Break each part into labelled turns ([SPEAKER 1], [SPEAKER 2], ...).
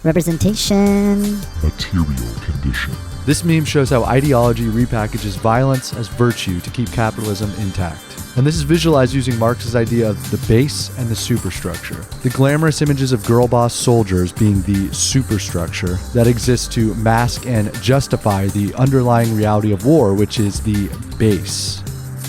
[SPEAKER 1] Representation.
[SPEAKER 2] Material condition.
[SPEAKER 3] This meme shows how ideology repackages violence as virtue to keep capitalism intact. And this is visualized using Marx's idea of the base and the superstructure. The glamorous images of girl boss soldiers being the superstructure that exists to mask and justify the underlying reality of war, which is the base.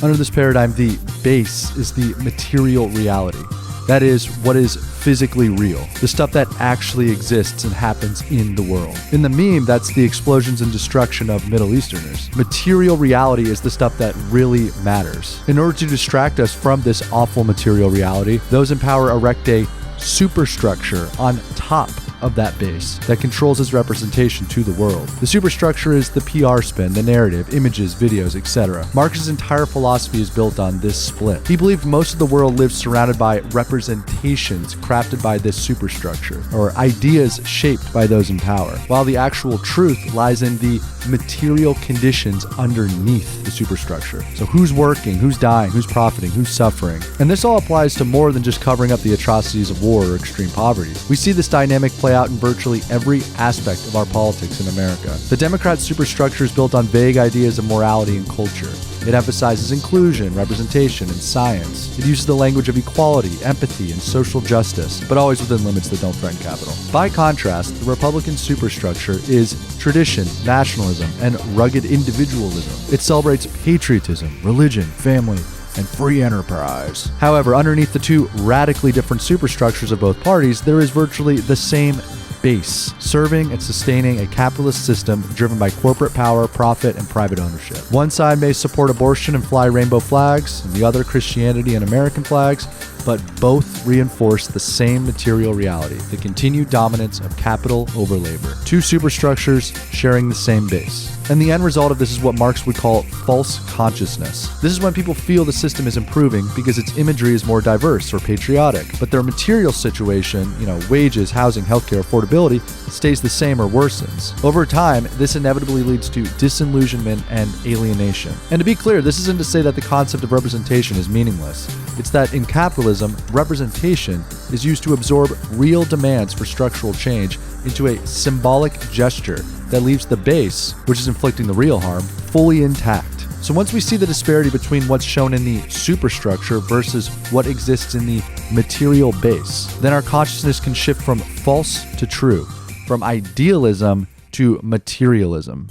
[SPEAKER 3] Under this paradigm, the base is the material reality. That is, what is physically real. The stuff that actually exists and happens in the world. In the meme, that's the explosions and destruction of Middle Easterners. Material reality is the stuff that really matters. In order to distract us from this awful material reality, those in power erect a superstructure on top of that base that controls its representation to the world. The superstructure is the PR spin, the narrative, images, videos, etc. Marx's entire philosophy is built on this split. He believed most of the world lives surrounded by representations crafted by this superstructure, or ideas shaped by those in power, while the actual truth lies in the material conditions underneath the superstructure. So who's working, who's dying, who's profiting, who's suffering? And this all applies to more than just covering up the atrocities of war or extreme poverty. We see this dynamic play out in virtually every aspect of our politics in America. The Democrat superstructure is built on vague ideas of morality and culture. It emphasizes inclusion, representation, and science. It uses the language of equality, empathy, and social justice, but always within limits that don't threaten capital. By contrast, the Republican superstructure is tradition, nationalism, and rugged individualism. It celebrates patriotism, religion, family, and free enterprise. However, underneath the two radically different superstructures of both parties, there is virtually the same base, serving and sustaining a capitalist system driven by corporate power, profit, and private ownership. One side may support abortion and fly rainbow flags, and the other Christianity and American flags, but both reinforce the same material reality, the continued dominance of capital over labor. Two superstructures sharing the same base. And the end result of this is what Marx would call false consciousness. This is when people feel the system is improving because its imagery is more diverse or patriotic, but their material situation, wages, housing, healthcare, affordability, stays the same or worsens. Over time, this inevitably leads to disillusionment and alienation. And to be clear, this isn't to say that the concept of representation is meaningless. It's that in capitalism, representation is used to absorb real demands for structural change into a symbolic gesture that leaves the base, which is inflicting the real harm, fully intact. So once we see the disparity between what's shown in the superstructure versus what exists in the material base, then our consciousness can shift from false to true, from idealism to materialism.